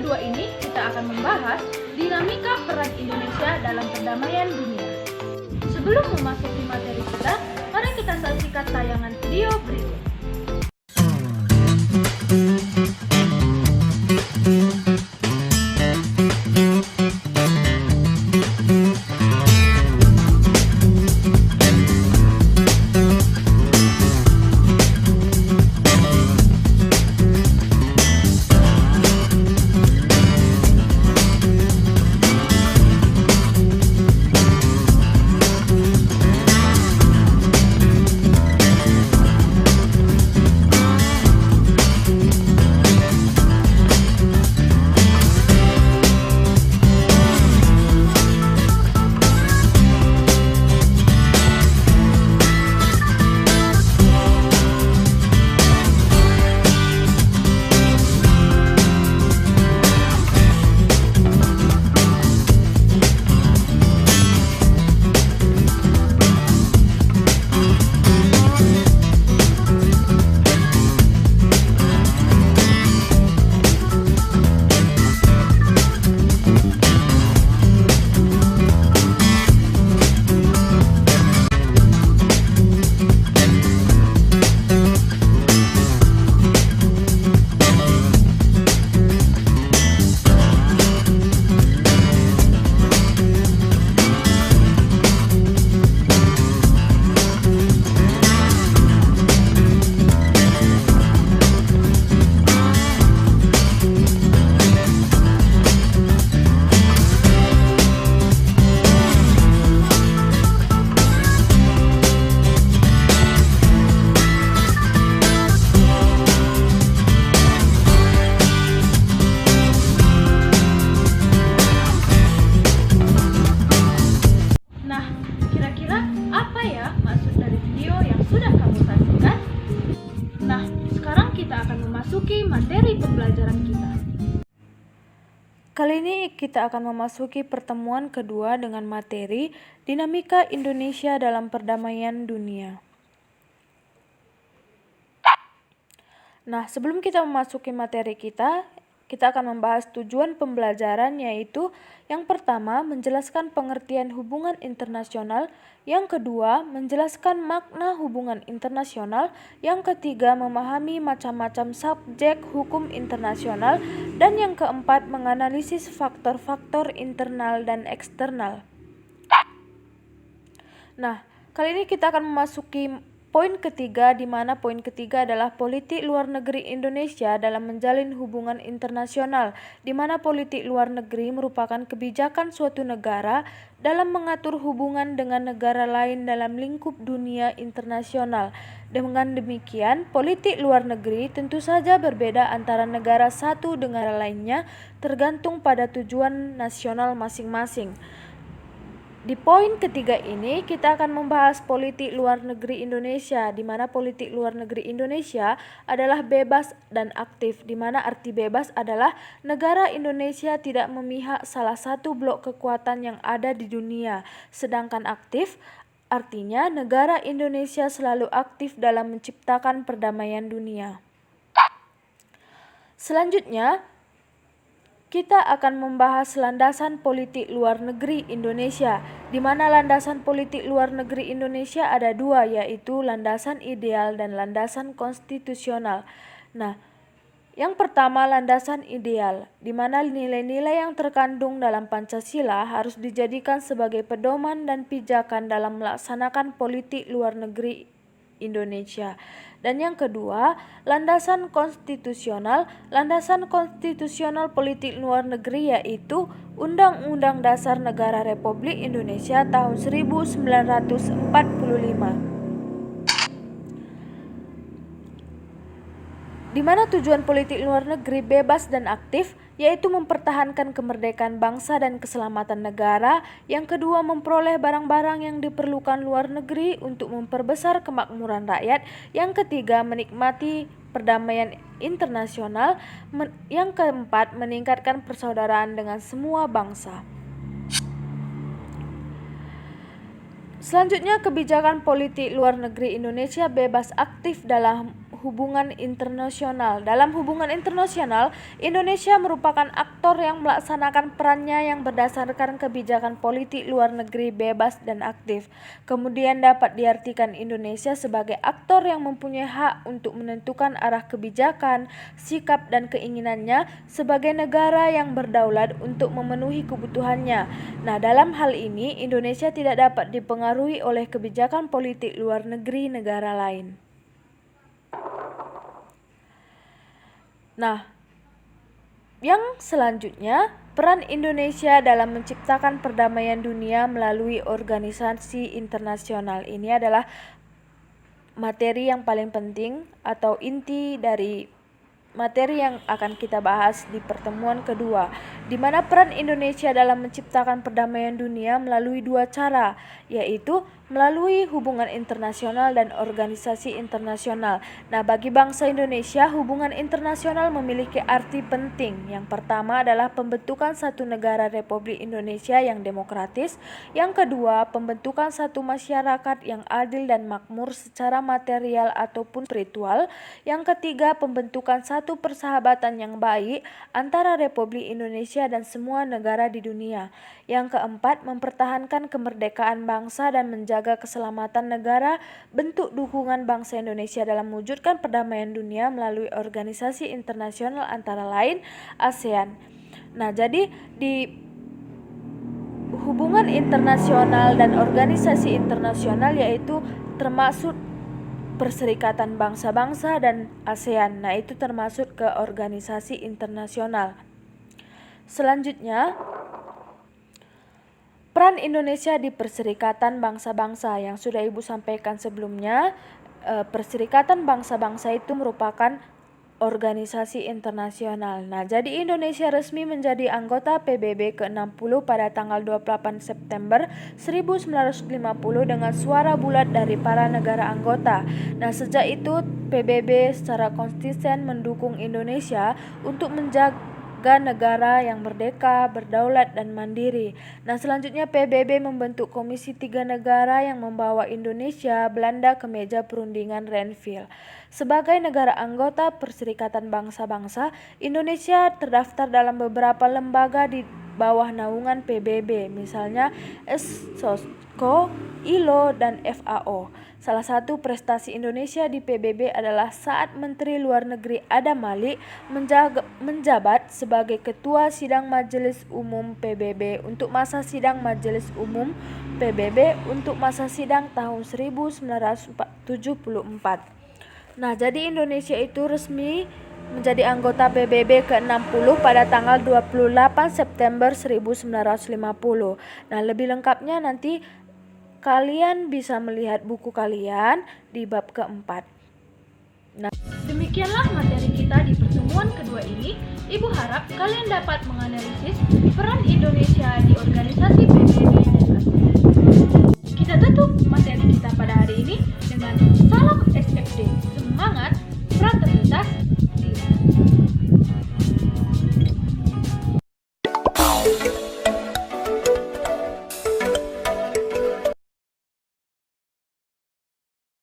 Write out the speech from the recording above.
kedua ini kita akan membahas dinamika peran Indonesia dalam perdamaian dunia. Sebelum memasuki materi kita, mari kita saksikan tayangan video berikut. Memasuki materi pembelajaran kita. Kali ini kita akan memasuki pertemuan kedua dengan materi dinamika Indonesia dalam perdamaian dunia. Nah, sebelum kita memasuki materi kita akan membahas tujuan pembelajaran, yaitu yang pertama, menjelaskan pengertian hubungan internasional, yang kedua, menjelaskan makna hubungan internasional, yang ketiga, memahami macam-macam subjek hukum internasional, dan yang keempat, menganalisis faktor-faktor internal dan eksternal. Nah, kali ini kita akan memasuki poin ketiga, di mana poin ketiga adalah politik luar negeri Indonesia dalam menjalin hubungan internasional, di mana politik luar negeri merupakan kebijakan suatu negara dalam mengatur hubungan dengan negara lain dalam lingkup dunia internasional. Dengan demikian, politik luar negeri tentu saja berbeda antara negara satu dengan lainnya, tergantung pada tujuan nasional masing-masing. Di poin ketiga ini kita akan membahas politik luar negeri Indonesia, di mana politik luar negeri Indonesia adalah bebas dan aktif, di mana arti bebas adalah negara Indonesia tidak memihak salah satu blok kekuatan yang ada di dunia, sedangkan aktif artinya negara Indonesia selalu aktif dalam menciptakan perdamaian dunia. Selanjutnya, kita akan membahas landasan politik luar negeri Indonesia, di mana landasan politik luar negeri Indonesia ada dua, yaitu landasan ideal dan landasan konstitusional. Nah, yang pertama landasan ideal, di mana nilai-nilai yang terkandung dalam Pancasila harus dijadikan sebagai pedoman dan pijakan dalam melaksanakan politik luar negeri Indonesia. Dan yang kedua, landasan konstitusional. Landasan konstitusional politik luar negeri yaitu Undang-Undang Dasar Negara Republik Indonesia tahun 1945. Di mana tujuan politik luar negeri bebas dan aktif, yaitu mempertahankan kemerdekaan bangsa dan keselamatan negara. Yang kedua, memperoleh barang-barang yang diperlukan luar negeri untuk memperbesar kemakmuran rakyat. Yang ketiga, menikmati perdamaian internasional. Yang keempat, meningkatkan persaudaraan dengan semua bangsa. Selanjutnya, kebijakan politik luar negeri Indonesia bebas aktif dalam hubungan internasional. Dalam hubungan internasional, Indonesia merupakan aktor yang melaksanakan perannya yang berdasarkan kebijakan politik luar negeri bebas dan aktif. Kemudian dapat diartikan Indonesia sebagai aktor yang mempunyai hak untuk menentukan arah kebijakan, sikap dan keinginannya sebagai negara yang berdaulat untuk memenuhi kebutuhannya. Nah, dalam hal ini Indonesia tidak dapat dipengaruhi oleh kebijakan politik luar negeri negara lain. Nah, yang selanjutnya, peran Indonesia dalam menciptakan perdamaian dunia melalui organisasi internasional. Ini adalah materi yang paling penting atau inti dari materi yang akan kita bahas di pertemuan kedua, di mana peran Indonesia dalam menciptakan perdamaian dunia melalui dua cara, yaitu melalui hubungan internasional dan organisasi internasional. Nah, bagi bangsa Indonesia, hubungan internasional memiliki arti penting. Yang pertama adalah pembentukan satu negara Republik Indonesia yang demokratis. Yang kedua, pembentukan satu masyarakat yang adil dan makmur secara material ataupun spiritual. Yang ketiga, pembentukan satu persahabatan yang baik antara Republik Indonesia dan semua negara di dunia. Yang keempat, mempertahankan kemerdekaan bangsa dan menjaga keselamatan negara. Bentuk dukungan bangsa Indonesia dalam mewujudkan perdamaian dunia melalui organisasi internasional antara lain ASEAN. Nah, jadi di hubungan internasional dan organisasi internasional yaitu termasuk Perserikatan Bangsa-Bangsa dan ASEAN. Nah, itu termasuk ke organisasi internasional. Selanjutnya, peran Indonesia di Perserikatan Bangsa-Bangsa yang sudah Ibu sampaikan sebelumnya. Perserikatan Bangsa-Bangsa itu merupakan organisasi internasional. Nah, jadi Indonesia resmi menjadi anggota PBB ke-60 pada tanggal 28 September 1950 dengan suara bulat dari para negara anggota. Nah, sejak itu PBB secara konsisten mendukung Indonesia untuk menjaga negara yang merdeka, berdaulat dan mandiri. Nah, selanjutnya PBB membentuk Komisi 3 Negara yang membawa Indonesia, Belanda ke meja perundingan Renville. Sebagai negara anggota Perserikatan Bangsa-Bangsa, Indonesia terdaftar dalam beberapa lembaga di bawah naungan PBB, misalnya ESOSCO, ILO, dan FAO. Salah satu prestasi Indonesia di PBB adalah saat Menteri Luar Negeri Adam Malik menjabat sebagai Ketua Sidang Majelis Umum PBB untuk masa sidang Majelis Umum PBB untuk masa sidang tahun 1974. Nah, jadi Indonesia itu resmi menjadi anggota PBB ke-60 pada tanggal 28 September 1950. Nah, lebih lengkapnya nanti kalian bisa melihat buku kalian di bab keempat. Nah, demikianlah materi kita di pertemuan kedua ini. Ibu harap kalian dapat menganalisis peran Indonesia di organisasi PBB dan ASEAN. Kita tutup materi kita pada hari ini dengan salam SFD, semangat, fraternitas,